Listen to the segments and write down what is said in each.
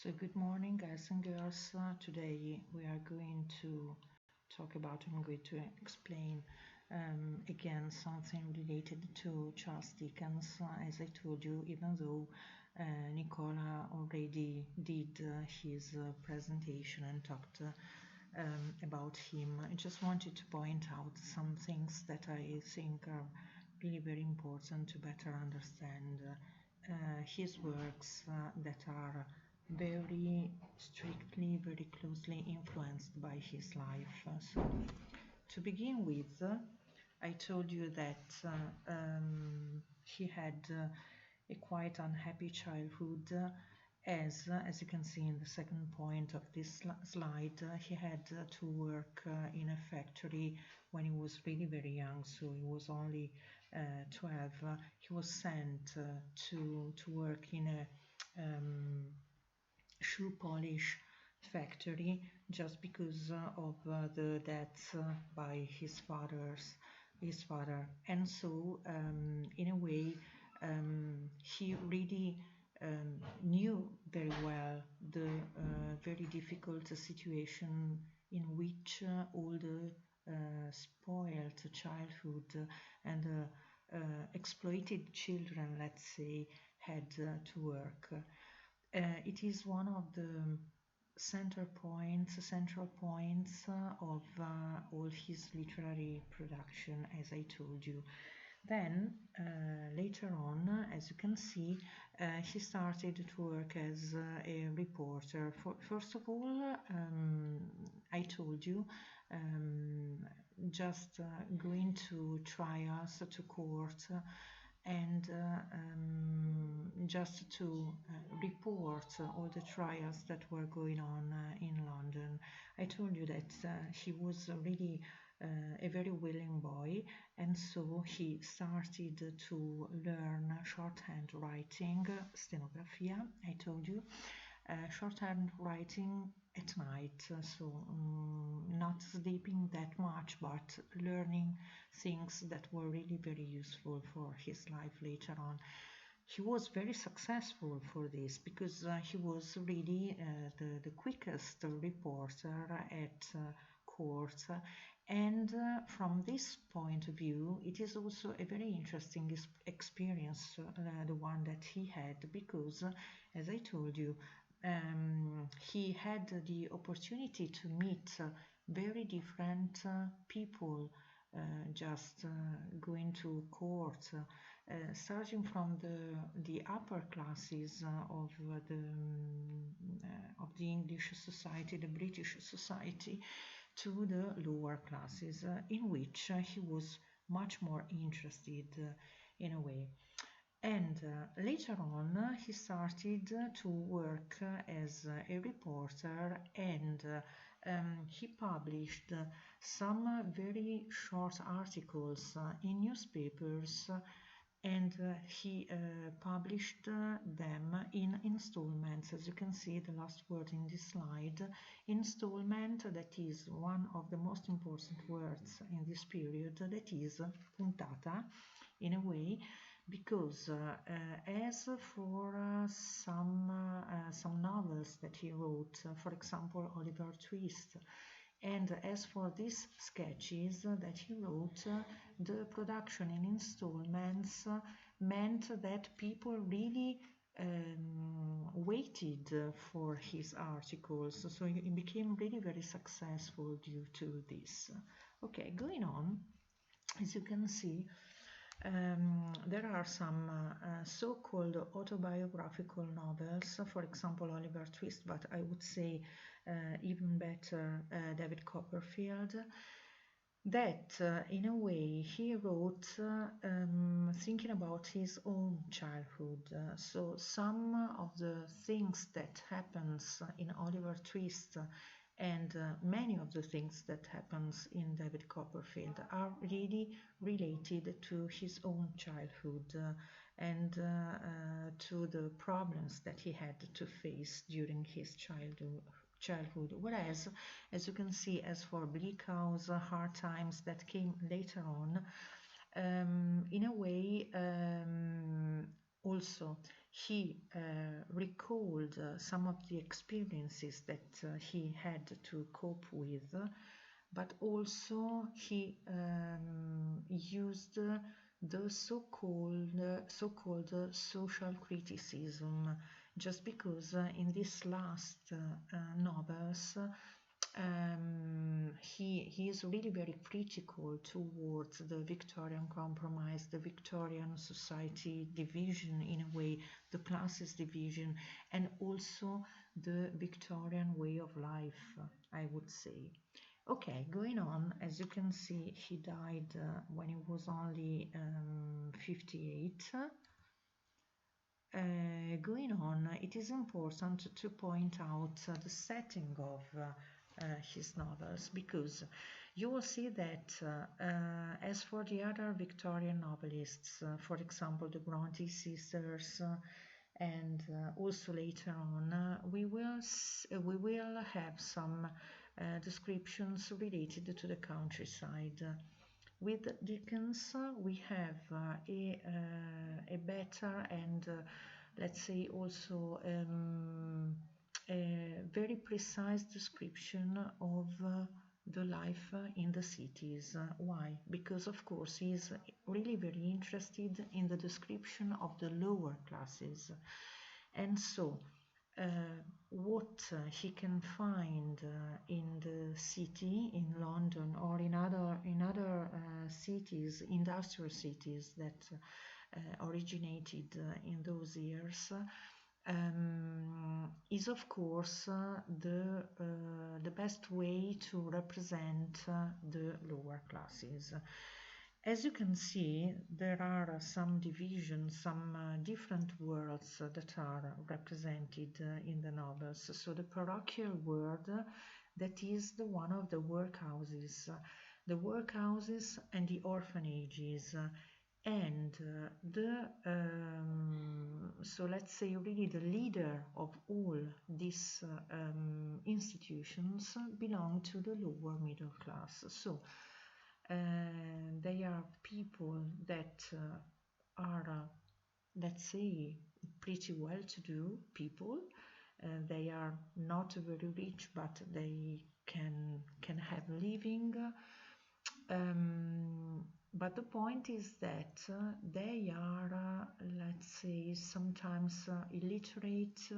So good morning, guys and girls. Today we are going to I'm going to explain again something related to Charles Dickens. As I told you, even though Nicola already did his presentation and talked about him, I just wanted to point out some things that I think are really very important to better understand his works that are very strictly, very closely influenced by his life. So, to begin with, I told you that he had a quite unhappy childhood. As you can see in the second point of this slide, he had to work in a factory when he was really very young, so he was only 12. He was sent to work in a shoe polish factory just because of the death by his father, and so in a way he really knew very well the very difficult situation in which all the spoiled childhood and exploited children, let's say, had to work. It is one of the central points of all his literary production, as I told you. Then, later on, as you can see, he started to work as a reporter. First of all, I told you, just going to trials, to court, and just to report all the trials that were going on in London. I told you that he was really a very willing boy, and so he started to learn shorthand writing, stenografia, I told you, shorthand writing at night, so not sleeping that much, but learning things that were really very useful for his life later on. He was very successful for this because he was really the quickest reporter at court, and from this point of view it is also a very interesting experience, the one that he had, because as I told you, he had the opportunity to meet very different people, just going to court, starting from the upper classes of the English society, the British society, to the lower classes, in which he was much more interested in a way. And later on, he started to work as a reporter, and he published some very short articles in newspapers, and he published them in installments. As you can see, the last word in this slide, installment, that is one of the most important words in this period, that is puntata, in a way, because as for some novels that he wrote, for example Oliver Twist, and as for these sketches that he wrote, the production in installments meant that people really waited for his articles, so he became really very successful due to this. Okay, going on, as you can see, there are some so-called autobiographical novels, for example Oliver Twist, but I would say even better David Copperfield, that in a way he wrote thinking about his own childhood. So some of the things that happens in Oliver Twist and many of the things that happens in David Copperfield are really related to his own childhood and to the problems that he had to face during his childhood. Whereas, as you can see, as for Bleak House, Hard Times, that came later on, in a way, also he recalled some of the experiences that he had to cope with, but also he used the so-called social criticism, just because in these last novels he is really very critical towards the Victorian compromise, the Victorian society division in a way, the classes division, and also the Victorian way of life, I would say. Okay, going on, as you can see, he died when he was only 58. Going on, it is important to point out the setting of his novels, because you will see that as for the other Victorian novelists, for example, the Bronte sisters, and also later on, we will have some descriptions related to the countryside. With Dickens, we have a better and let's say also a very precise description of the life in the cities. Why? Because of course he is really very interested in the description of the lower classes, and so what he can find in the city, in London, or in other cities, industrial cities that originated in those years, is of course the best way to represent the lower classes. As you can see, there are some divisions, some different worlds that are represented in the novels. So the parochial world, that is the one of the workhouses and the orphanages, and so let's say really the leader of all these institutions belong to the lower middle class. So they are people that are, let's say, pretty well-to-do people. They are not very rich, but they can have a living. But the point is that they are, let's say, sometimes illiterate,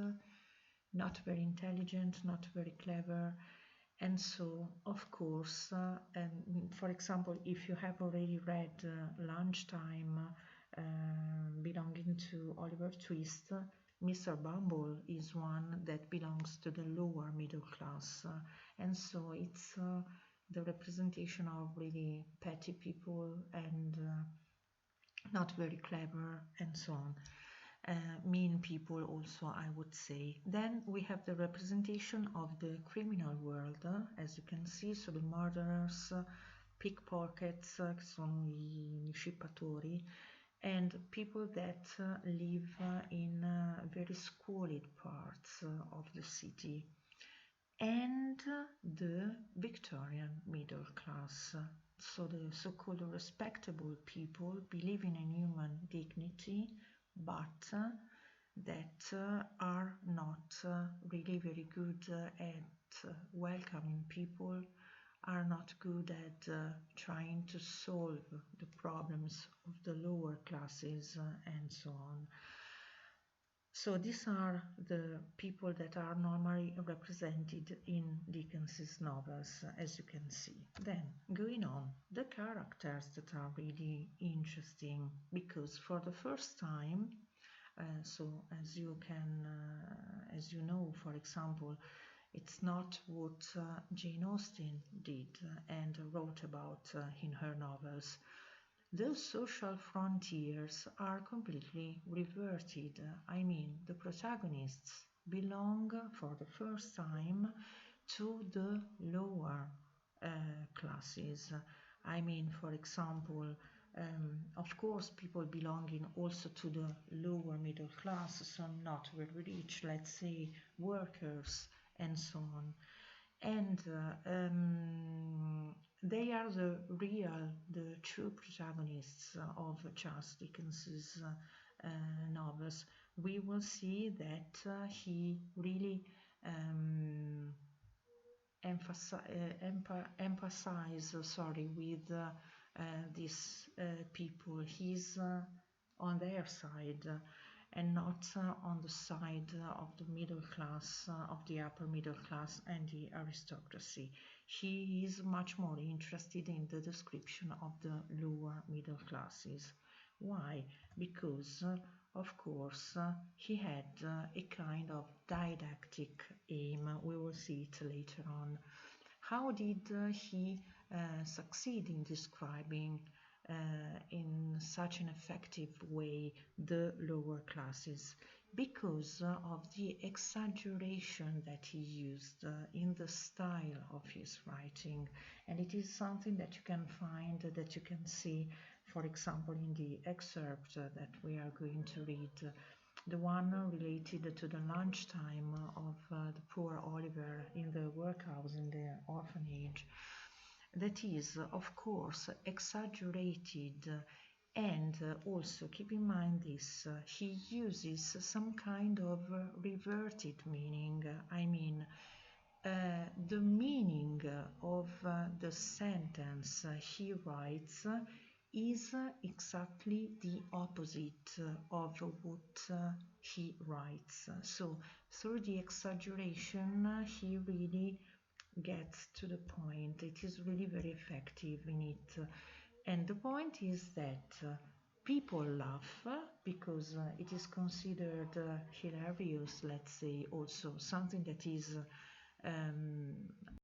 not very intelligent, not very clever. And so, of course, for example, if you have already read Lunchtime belonging to Oliver Twist, Mr. Bumble is one that belongs to the lower middle class. And so it's the representation of really petty people and not very clever and so on. Mean people also, I would say. Then we have the representation of the criminal world, as you can see, so the murderers, pickpockets, sono I scippatori, and people that live in very squalid parts of the city, and the Victorian middle class, so the so-called respectable people believing in human dignity, but that are not really very good at welcoming people, are not good at trying to solve the problems of the lower classes and so on. So these are the people that are normally represented in Dickens's novels, as you can see. Then, going on, the characters that are really interesting, because for the first time, so as you know, for example, it's not what Jane Austen did and wrote about in her novels. Those social frontiers are completely reverted. I mean, the protagonists belong for the first time to the lower classes. I mean, for example, of course, people belonging also to the lower middle class, so not very rich, let's say workers and so on. And they are the true protagonists of Charles Dickens's novels, we will see that he really um, emphasize, sorry, with these people. He's on their side and not on the side of the middle class, of the upper middle class and the aristocracy. He is much more interested in the description of the lower middle classes. Why? Because, of course, he had a kind of didactic aim. We will see it later on. How did he succeed in describing in such an effective way the lower classes? Because of the exaggeration that he used in the style of his writing. And it is something that you can find, that you can see, for example, in the excerpt that we are going to read, the one related to the lunchtime of the poor Oliver in the workhouse in the orphanage. That is, of course, exaggerated, and also keep in mind this, he uses some kind of reverted meaning. I mean, the meaning of the sentence he writes is exactly the opposite of what he writes. So, through the exaggeration, he really gets to the point. It is really very effective in it. And the point is that people laugh because it is considered hilarious, let's say, also something that is um,